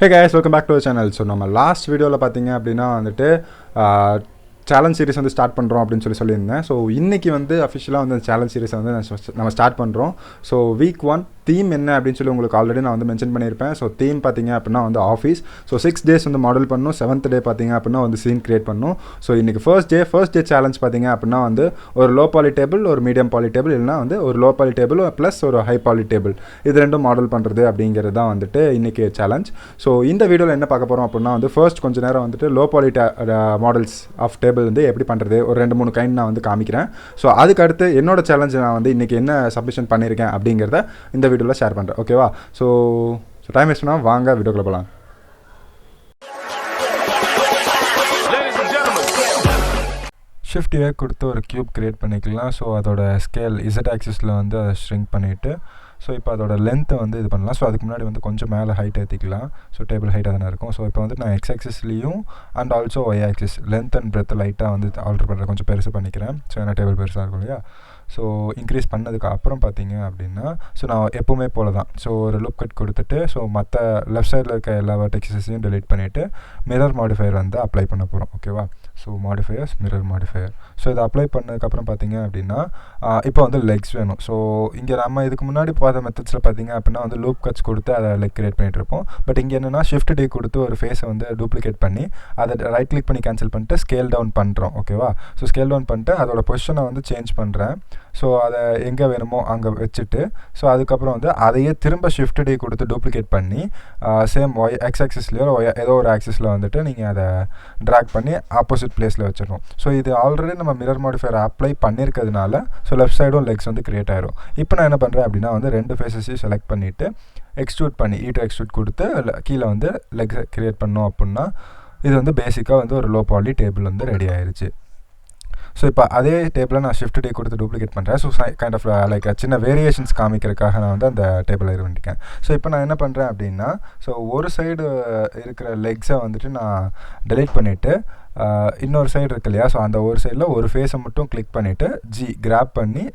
Hey guys, welcome back to our channel. So நம்ம last வீடியோவில் பார்த்தீங்க அப்படின்னா வந்துட்டு சேலஞ்ச் சீரிஸ் வந்து ஸ்டார்ட் பண்ணுறோம் அப்படின்னு சொல்லியிருந்தேன். ஸோ இன்றைக்கி வந்து அஃபிஷியலாக வந்து சேலஞ்ச் சீரிஸை வந்து நம்ம ஸ்டார்ட் பண்ணுறோம். ஸோ வீக் 1 தீம் என்ன அப்படின்னு சொல்லி உங்களுக்கு ஆல்ரெடி நான் வந்து மென்ஷன் பண்ணியிருப்பேன். ஸோ தீம் பார்த்தீங்க அப்படின்னா வந்து ஆஃபீஸ். ஸோ 6 days வந்து மாடல் பண்ணணும். 7th day பார்த்தீங்க அப்படின்னா வந்து சீன் கிரியேட் பண்ணணும். ஸோ இன்றைக்கி ஃபர்ஸ்ட் டே சேலஞ்ச் பார்த்தீங்க அப்படின்னா வந்து ஒரு லோ பாலி டேபிள், ஒரு மீடியம் பாலி டேபிள், இல்லைனா வந்து ஒரு லோ பாலி டேபிள் ப்ளஸ் ஒரு ஹை பாலி டேபிள், இது ரெண்டும் மாடல் பண்ணுறது அப்படிங்கிறது தான் வந்துட்டு இன்றைக்கி சேலஞ்ச். ஸோ இந்த வீடியோவில் என்ன பார்க்க போகிறோம் அப்படின்னா வந்து ஃபர்ஸ்ட் கொஞ்சம் நேரம் வந்துட்டு low poly models of table வந்து எப்படி பண்ணுறது ஒரு 2-3 கைண்ட் நான் வந்து காமிக்கிறேன். ஸோ அதுக்கடுத்து என்னோட சேலஞ்ச் நான் வந்து இன்றைக்கி என்ன சப்மிஷன் பண்ணியிருக்கேன் அப்படிங்கிறத இந்த வீடியோவில் ஷேர் பண்ணுறேன். ஓகேவா? ஸோ டைம் வேஸ்ட் பண்ணால் வாங்க வீடியோக்குள்ள போகலாம். ஷிஃப்ட் ஏ கொடுத்து ஒரு க்யூப் க்ரியேட் பண்ணிக்கலாம். ஸோ அதோட ஸ்கேல் இசட் ஆக்சிஸில் வந்து அதை ஷ்ரிங்க் பண்ணிவிட்டு ஸோ இப்போ அதோட லென்த்தை வந்து இது பண்ணலாம். ஸோ அதுக்கு முன்னாடி வந்து கொஞ்சம் மேலே ஹைட் ஏற்றிக்கலாம். ஸோ டேபிள் ஹைட்டாக தானே இருக்கும். ஸோ இப்போ வந்து நான் எக்ஸ் ஆக்சிஸ்லேயும் and also y axis length and breadth லைட்டாக வந்து ஆல்ட்ரு பண்ணுறேன், கொஞ்சம் பெருசு பண்ணிக்கிறேன். ஸோ ஏன்னா டேபிள் பெருசாக இருக்கும் இல்லையா? ஸோ இன்க்ரீஸ் பண்ணதுக்கு அப்புறம் பார்த்தீங்க அப்படின்னா ஸோ நான் எப்போவுமே போல தான் ஸோ ஒரு லூப் கட் கொடுத்துட்டு ஸோ மற்ற லெஃப்ட் சைடில் இருக்க எல்லா வெர்டெக்ஸஸையும் டெலீட் பண்ணிவிட்டு மிரர் மாடிஃபையர் வந்து அப்ளை பண்ண போகிறோம். ஓகேவா? So modifiers, mirror modifier. So இதை அப்ளை பண்ணதுக்கப்புறம் பார்த்தீங்க அப்படின்னா இப்போ வந்து லெக்ஸ் வேணும். ஸோ இங்கே நம்ம இதுக்கு முன்னாடி பார்த்த மெத்தட்ஸில் பார்த்தீங்க அப்படின்னா வந்து லூப் கட்ஸ் கொடுத்து அதை லெக் கிரியேட் பண்ணிகிட்டு இருப்போம். பட் இங்கே என்னென்னா ஷிஃப்ட் டே கொடுத்து ஒரு ஃபேஸை வந்து டூப்ளிகேட் பண்ணி அதை ரைட் கிளிக் பண்ணி கேன்சல் பண்ணிட்டு ஸ்கேல் டவுன் பண்ணுறோம். ஓகேவா? ஸோ ஸ்கேல் டவுன் பண்ணிட்டு அதோட பொசிஷனை வந்து சேஞ்ச் பண்ணுறேன். ஸோ அதை எங்கே வேணுமோ அங்கே வச்சுட்டு ஸோ அதுக்கப்புறம் வந்து அதையே திரும்ப ஷிஃப்ட் டே கொடுத்து டூப்ளிகேட் பண்ணி சேம் எக்ஸ் ஆக்சிஸ்லேயோ ஏதோ ஒரு ஆக்சிஸில் வந்துட்டு நீங்கள் அதை ட்ராக் பண்ணி ஆப்போசிட் பிளேஸில் வச்சிடணும். ஸோ இது ஆல்ரெடி நம்ம மிரர் மாடிஃபையர் அப்ளை பண்ணியிருக்கிறதுனால ஸோ லெஃப்ட் சைடும் லெக்ஸ் வந்து க்ரியேட் ஆயிரும். இப்போ நான் என்ன பண்ணுறேன் அப்படின்னா வந்து 2 ஃபேஸஸையும் செலக்ட் பண்ணிவிட்டு எக்ஸ்ட்ரூட் பண்ணி எக்ஸ்ட்ரூட் கொடுத்து கீழே வந்து லெக்ஸ் க்ரியேட் பண்ணோம் அப்படின்னா இது வந்து பேசிக்காக வந்து ஒரு லோ பாலி டேபிள் வந்து ரெடி ஆயிடுச்சு. ஸோ இப்போ அதே டேபிளை நான் ஷிஃப்ட் டே கொடுத்து டூப்ளிகேட் பண்ணுறேன். ஸோ கைண்ட் ஆஃப் லைக் சின்ன வேரியேஷன்ஸ் காமிக்கிறதுக்காக நான் வந்து அந்த டேபிளை இது பண்ணிட்டேன். ஸோ இப்போ நான் என்ன பண்ணுறேன் அப்படின்னா ஸோ ஒரு சைடு இருக்கிற லெக்ஸை வந்துட்டு நான் டெலீட் பண்ணிவிட்டு இன்னொரு சைடு இருக்கு இல்லையா? ஸோ அந்த ஒரு சைடில் ஒரு ஃபேஸை மட்டும் கிளிக் பண்ணிவிட்டு கிராப் பண்ணி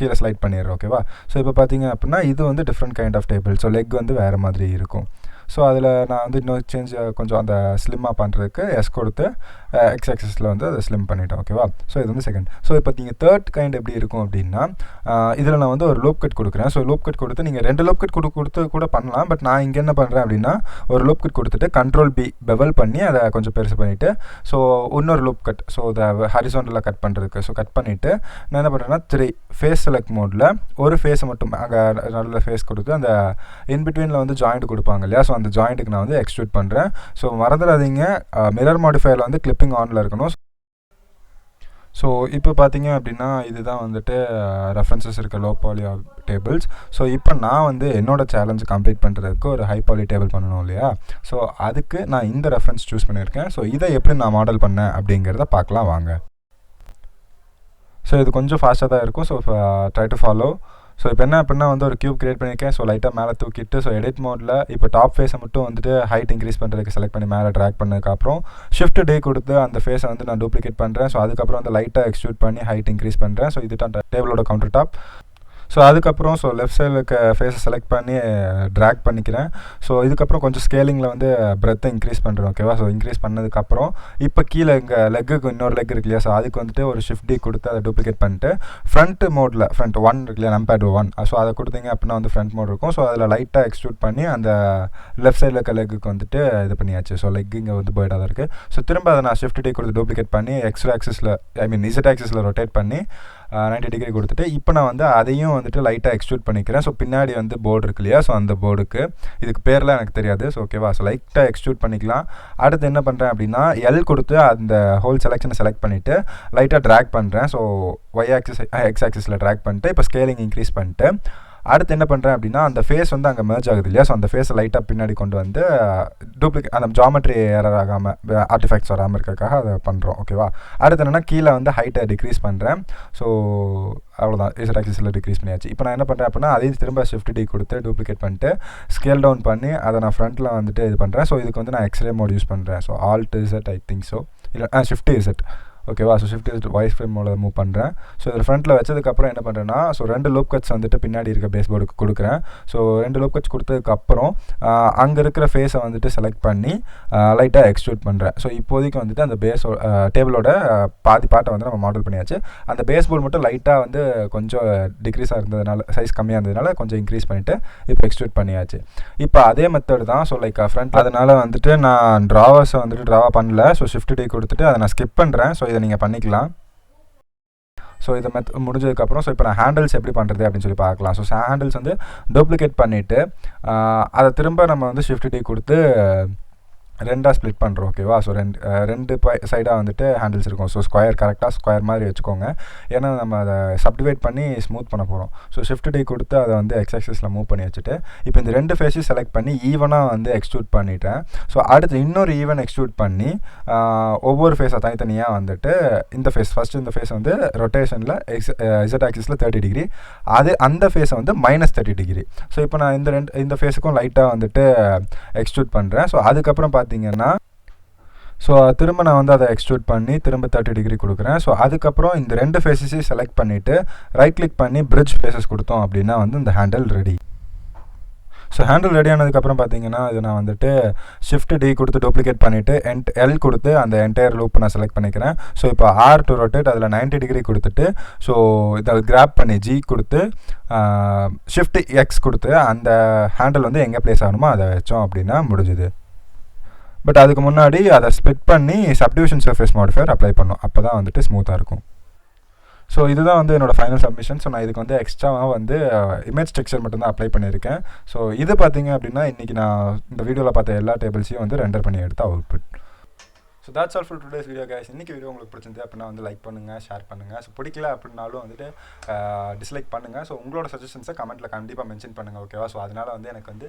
கீழே ஸ்லைட் பண்ணிடுறேன். ஓகேவா? ஸோ இப்போ பார்த்தீங்க அப்படின்னா இது வந்து different kind of table. So leg வந்து வேறு மாதிரி இருக்கும். ஸோ அதில் நான் வந்து இன்னொரு சேஞ்ச் கொஞ்சம் அந்த ஸ்லிம்மாக பண்ணுறதுக்கு எஸ் கொடுத்து எக்ஸ் ஆக்சிஸில் வந்து அதை ஸ்லிம் பண்ணிட்டேன். ஓகேவா? ஸோ இது வந்து செகண்ட். ஸோ இப்போ நீங்கள் தேர்ட் கைண்ட் எப்படி இருக்கும் அப்படின்னா இதில் நான் வந்து ஒரு லூப் கட் கொடுக்குறேன். ஸோ லூப் கட் கொடுத்து நீங்கள் 2 லூப் கட் கொடுத்து கூட பண்ணலாம். பட் நான் இங்கே என்ன பண்ணுறேன் அப்படின்னா ஒரு லூப் கட் கொடுத்துட்டு கண்ட்ரோல் பி பெவல் பண்ணி அதை கொஞ்சம் பெருசு பண்ணிவிட்டு ஸோ இன்னொரு லூப் கட் ஸோ அதை ஹரிசாண்டலாக கட் பண்ணுறதுக்கு ஸோ கட் பண்ணிவிட்டு நான் என்ன பண்ணுறேன்னா 3 ஃபேஸ் செலக்ட் மோடில் ஒரு ஃபேஸை மட்டும் அங்கே நல்ல ஃபேஸ் கொடுத்து அந்த இன்பிட்வீனில் வந்து ஜாயிண்ட் கொடுப்பாங்க இல்லையா? ஸோ அந்த ஜாயிண்ட்டுக்கு நான் வந்து எக்ஸ்ட்ரூட் பண்ணுறேன். ஸோ மறந்துடாதீங்க மிரர் மாடிஃபையரில் வந்து கிளிப்பிங் ஆனில் இருக்கணும். ஸோ இப்போ பார்த்தீங்க அப்படின்னா இதுதான் வந்துட்டு ரெஃபரன்சஸ் இருக்க லோ பாலி டேபிள்ஸ். ஸோ இப்போ நான் வந்து என்னோட சேலஞ்ச் கம்ப்ளீட் பண்ணுறதுக்கு ஒரு ஹை பாலி டேபிள் பண்ணணும் இல்லையா? ஸோ அதுக்கு நான் இந்த ரெஃபரன்ஸ் சூஸ் பண்ணியிருக்கேன். ஸோ இதை எப்படி நான் மாடல் பண்ணேன் அப்படிங்கிறத பார்க்கலாம் வாங்க. ஸோ இது கொஞ்சம் ஃபாஸ்ட்டாக தான் இருக்கும். So try to follow. So இப்போ என்ன அப்படின்னா வந்து ஒரு க்யூப் கிரியேட் பண்ணியிருக்கேன். ஸோ லைட்டாக மேலே தூக்கிட்டு ஸோ எடிட் மோடில் இப்போ டாப் ஃபேஸை மட்டும் வந்துட்டு ஹைட் இன்க்ரீஸ் பண்ணுறதுக்கு செலக்ட் பண்ணி மேலே ட்ராக் பண்ணதுக்கப்புறம் ஷிஃப்ட் டே கொடுத்து அந்த ஃபேஸை வந்து நான் டூப்ளிகேட் பண்ணுறேன். ஸோ அதுக்கப்புறம் வந்து லைட்டாக எக்ஸ்ட்ரூட் பண்ணி ஹைட் இன்க்ரீஸ் பண்ணுறேன். ஸோ இதுதான் டேபிளோட கவுண்டர் டாப். ஸோ அதுக்கப்புறம் ஸோ லெஃப்ட் சைடில் இருக்க ஃபேஸை செலக்ட் பண்ணி ட்ராக் பண்ணிக்கிறேன். ஸோ இதுக்கப்புறம் கொஞ்சம் ஸ்கேலிங்கில் வந்து பிரெத்தை இன்க்ரீஸ் பண்ணுறேன். ஓகேவா? ஸோ இன்க்ரீஸ் பண்ணதுக்கப்புறம் இப்போ கீழே இங்கே லெக்குக்கு இன்னொரு லெக் இருக்கு இல்லையா? ஸோ அதுக்கு வந்துட்டு ஒரு ஷிஃப்ட் டி கொடுத்து அதை டூப்ளிகேட் பண்ணிட்டு ஃப்ரண்ட் மோடில் ஃப்ரண்ட் 1 இருக்கு இல்லையா? நம்பேட் 1. ஸோ அதை கொடுத்தீங்க அப்படின்னா வந்து ஃப்ரண்ட் மோட் இருக்கும். ஸோ அதில் லைட்டாக எக்ஸ்ட்ரூட் பண்ணி அந்த லெஃப்ட் சைடில் இருக்க லெக்குக்கு வந்துட்டு இது பண்ணியாச்சு. ஸோ லெக் இங்கே வந்து போய்டாக தான் இருக்குது. ஸோ திரும்ப அதை நான் ஷிஃப்ட் டி கொடுத்து டூப்ளிகேட் பண்ணி எக்ஸ் ஆக்சிஸில் இசட் ஆக்சிஸில் ரொட்டேட் பண்ணி 90 டிகிரி கொடுத்துட்டு இப்போ நான் வந்து அதையும் வந்துட்டு லைட்டாக எக்ஸ்ட்ரூட் பண்ணிக்கிறேன். ஸோ பின்னாடி வந்து போர்டு இருக்கு இல்லையா? ஸோ அந்த போர்டுக்கு இதுக்கு பேர்லாம் எனக்கு தெரியாது. ஸோ ஓகேவா? ஸோ லைட்டாக எக்ஸ்ட்ரூட் பண்ணிக்கலாம். அடுத்து என்ன பண்ணுறேன் அப்படின்னா எல் கொடுத்து அந்த ஹோல் செலெக்ஷனை செலக்ட் பண்ணிவிட்டு லைட்டாக ட்ராக் பண்ணுறேன். ஸோ ஒய் ஆக்சிஸ் எக்ஸ் ஆக்சிஸில் ட்ராக் பண்ணிட்டு இப்போ ஸ்கேலிங் இன்க்ரீஸ் பண்ணிட்டு அடுத்து என்ன பண்ணுறேன் அப்படின்னா அந்த ஃபேஸ் வந்து அங்கே மெர்ஜ் ஆகுது இல்லையா? ஸோ அந்த ஃபேஸை லைட்டாக பின்னாடி கொண்டு வந்து டூப்ளிகேட் அந்த ஜாமெட்ரி ஏரர் ஆகாமல் ஆர்டிஃபேக்ட்ஸ் வராமல் இருக்கிறதுக்காக அதை பண்ணுறோம். ஓகேவா? அடுத்து என்னென்னா கீழே வந்து ஹைட்டை டிக்ரீஸ் பண்ணுறேன். ஸோ அவ்வளோதான் இசட் ஆக்சிஸில் டிக்ரீஸ் பண்ணியாச்சு. இப்போ நான் என்ன பண்ணுறேன் அப்படின்னா அதையும் திரும்ப ஷிஃப்ட் டி கொடுத்து டூப்ளிகேட் பண்ணிட்டு ஸ்கேல் டவுன் பண்ணி அதை நான் ஃப்ரண்ட்டில் வந்துட்டு இது பண்ணுறேன். ஸோ இதுக்கு வந்து நான் எக்ஸ்ரே மோட் யூஸ் பண்ணுறேன். So alt z I think so இல்லை ஷிஃப்ட் இசட் ஓகேவா. ஸோ ஷிஃப்ட் டிஜிட் வைஸ் ஃப்ரேமோட மூவ் பண்ணுறேன். ஸோ இதில் ஃப்ரண்ட்டில் வச்சதுக்கப்புறம் என்ன பண்ணுறேன்னா, ஸோ 2 லூப் கட்ஸ் வந்துட்டு பின்னாடி இருக்க பேஸ் போர்டுக்கு கொடுக்குறேன். ஸோ 2 லூப் கட்ஸ் கொடுத்ததுக்கப்புறம் அங்கே இருக்கிற ஃபேஸை வந்துட்டு செலக்ட் பண்ணி லைட்டாக எக்ஸ்ட்ரூட் பண்ணுறேன். ஸோ இப்போதைக்கு வந்துட்டு அந்த டேபிளோட பாதி பார்ட்டை வந்து நம்ம மாடல் பண்ணியாச்சு. அந்த பேஸ் போர்டு மட்டும் லைட்டாக வந்து கொஞ்சம் டிக்ரீஸாக இருந்ததுனால, சைஸ் கம்மியாக இருந்ததுனால கொஞ்சம் இன்க்ரீஸ் பண்ணிவிட்டு இப்போ எக்ஸ்ட்ரூட் பண்ணியாச்சு. இப்போ அதே மெத்தட் தான். ஸோ லைக் ஃப்ரண்ட், அதனால் வந்துட்டு நான் ட்ராவர்ஸை வந்துட்டு ட்ராவா பண்ணல. ஸோ ஷிஃப்ட் டி கொடுத்துட்டு அதை நான் ஸ்கிப் பண்ணுறேன். ஸோ இதை நீங்கள் பண்ணிக்கலாம். ஸோ இதை முடிஞ்சதுக்கப்புறம் ஸோ இப்போ நான் ஹேண்டில்ஸ் எப்படி பண்ணுறது அப்படின்னு சொல்லி பார்க்கலாம். ஸோ ஹேண்டில்ஸ் வந்து டூப்ளிகேட் பண்ணிவிட்டு அதை திரும்ப நம்ம வந்து ஷிஃப்ட் டி கொடுத்து ரெண்டாக ஸ்ப்ளிட் பண்ணுறோம். ஓகேவா. ஸோ ரெண்டு சைடாக வந்துட்டு ஹேண்டில்ஸ் இருக்கும். ஸோ கரெக்டாக ஸ்கொயர் மாதிரி வச்சுக்கோங்க. ஏன்னா நம்ம அதை சப்டிவைட் பண்ணி ஸ்மூத் பண்ண போகிறோம். ஸோ ஷிஃப்ட் டி கொடுத்து அதை வந்து எக்ஸாக்சிஸில் மூவ் பண்ணி வச்சுட்டு இப்போ இந்த 2 ஃபேஸையும் செலக்ட் பண்ணி ஈவனாக வந்து எக்ஸ்ட்ரூட் பண்ணிட்டேன். ஸோ அடுத்து இன்னொரு ஈவன் எக்ஸ்ட்ரூட் பண்ணி ஒவ்வொரு ஃபேஸாக தனித்தனியாக வந்துட்டு இந்த ஃபேஸ் இந்த ஃபேஸ் வந்து ரொட்டேஷனில் இசட் ஆக்சிஸில் 30 டிகிரி, அந்த ஃபேஸை வந்து -30 டிகிரி. ஸோ இப்போ நான் இந்த ஃபேஸுக்கும் லைட்டாக வந்துட்டு எக்ஸ்ட்ரூட் பண்ணுறேன். ஸோ அதுக்கப்புறம் பார்த்தீங்கன்னா ஸோ திரும்ப நான் வந்து அதை எக்ஸ்ட்ரூட் பண்ணி திரும்ப 30 டிகிரி கொடுக்குறேன். ஸோ அதுக்கப்புறம் இந்த 2 ஃபேஸஸையும் செலக்ட் பண்ணிவிட்டு ரைட் கிளிக் பண்ணி பிரிட்ஜ் ஃபேஸஸ் கொடுத்தோம் அப்படின்னா வந்து இந்த handle ready. So handle ready ஆனதுக்கப்புறம் பார்த்தீங்கன்னா இது நான் வந்துட்டு ஷிஃப்ட் டி கொடுத்து டூப்ளிகேட் பண்ணிவிட்டு எல் கொடுத்து அந்த என்டையர் லூப் நான் செலக்ட் பண்ணிக்கிறேன். ஸோ இப்போ ஆர் டு ரொட்டேட் அதில் 90 டிகிரி கொடுத்துட்டு ஸோ இதை கிராப் பண்ணி ஜி கொடுத்து ஷிஃப்ட் எக்ஸ் கொடுத்து அந்த ஹேண்டில் வந்து எங்கே ப்ளேஸ் ஆகணுமோ அதை வச்சோம் அப்படின்னா முடிஞ்சுது. பட் அதுக்கு முன்னாடி அதை ஸ்ப்ளிட் பண்ணி சப்டிவிஷன் சர்ஃபேஸ் மாடிஃபையர் அப்ளை பண்ணோம். அப்போ தான் வந்துட்டு ஸ்மூத்தாக இருக்கும். ஸோ இதுதான் வந்து என்னோடய ஃபைனல் சப்மிஷன். ஸோ நான் இதுக்கு வந்து எக்ஸ்ட்ராவாக வந்து இமேஜ் டெக்ஸ்சர் மட்டும்தான் அப்ளை பண்ணியிருக்கேன். ஸோ இது பார்த்தீங்க அப்படின்னா இன்றைக்கி நான் இந்த வீடியோவில் பார்த்த எல்லா டேபிள்ஸையும் வந்து ரெண்டர் பண்ணி எடுத்த output. So that's all for today's video guys. இன்றைக்கி வீடியோ உங்களுக்கு பிடிச்சிருந்து அப்படின்னா வந்து லைக் பண்ணுங்கள், ஷேர் பண்ணுங்கள். ஸோ பிடிக்கல அப்படின்னாலும் வந்துட்டு டிஸ்லைக் பண்ணுங்கள். ஸோ உங்களோட சஜஷன்ஸை கமெண்ட்டில் கண்டிப்பாக மென்ஷன் பண்ணுங்கள். ஓகேவா. ஸோ அதனால் வந்து எனக்கு வந்து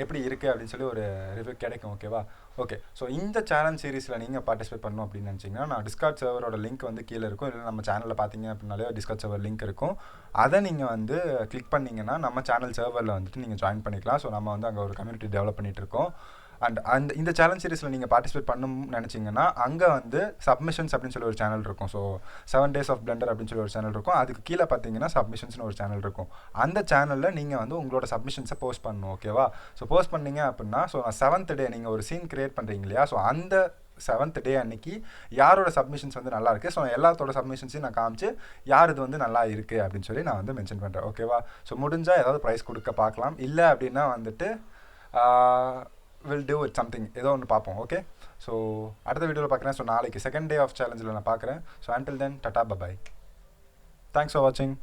எப்படி இருக்குது அப்படின்னு சொல்லி ஒரு ரிவ்யூ கிடைக்கும். ஓகேவா. ஓகே. ஸோ இந்த சேலஞ்ச் சீரிஸில் நீங்கள் பார்ட்டிசிபேட் பண்ணணும் அப்படின்னு நினச்சிங்கன்னா நான் டிஸ்கார்ட் சர்வரோட லிங்க் வந்து கீழே இருக்கும். இல்லை நம்ம சேனலில் பார்த்தீங்க அப்படின்னாலே டிஸ்கார்ட் சர்வர் லிங்க் இருக்கும். அதை நீங்கள் வந்து கிளிக் பண்ணிங்கன்னா நம்ம சேனல் சர்வரில் வந்துட்டு நீங்கள் ஜாயின் பண்ணிக்கலாம். ஸோ நம்ம வந்து அங்கே ஒரு கம்யூனிட்டி டெவலப் பண்ணிகிட்டு இருக்கோம். அண்ட் இந்த சேலஞ்ச் சீரிஸில் நீங்கள் பார்ட்டிசிபேட் பண்ணணும்னு நினச்சிங்கன்னா அங்கே வந்து சப்மிஷன்ஸ் அப்படின்னு சொல்லி ஒரு சேனல் இருக்கும். ஸோ 7 days of Blender அப்படின்னு சொல்லி ஒரு சேனல் இருக்கும். அதுக்கு கீழே பார்த்தீங்கன்னா சப்மிஷன்ஸ்னு ஒரு சேனல் இருக்கும். அந்த சேனலில் நீங்கள் வந்து உங்களோட சப்மிஷன்ஸை போஸ்ட் பண்ணணும். ஓகேவா. ஸோ போஸ்ட் பண்ணீங்க அப்படின்னா ஸோ 7th day நீங்கள் ஒரு சீன் கிரியேட் பண்ணுறீங்க இல்லையா. ஸோ அந்த 7th day அன்னைக்கு யாரோட சப்மிஷன்ஸ் வந்து நல்லா இருக்குது, ஸோ எல்லாத்தோட சப்மிஷன்ஸையும் நான் காமிச்சு யார் இது வந்து நல்லா இருக்குது அப்படின்னு சொல்லி நான் வந்து மென்ஷன் பண்ணுறேன். ஓகேவா. ஸோ முடிஞ்சால் ஏதாவது ப்ரைஸ் கொடுக்க பார்க்கலாம். இல்லை அப்படின்னா வந்துட்டு will do it something ஏதோ ஒன்று பார்ப்போம். ஓகே. ஸோ அடுத்த வீடியோவில் பார்க்குறேன். ஸோ நாளைக்கு 2nd day of சேலஞ்சில் நான் பார்க்குறேன். So until then, tata, bye bye. Thanks for watching.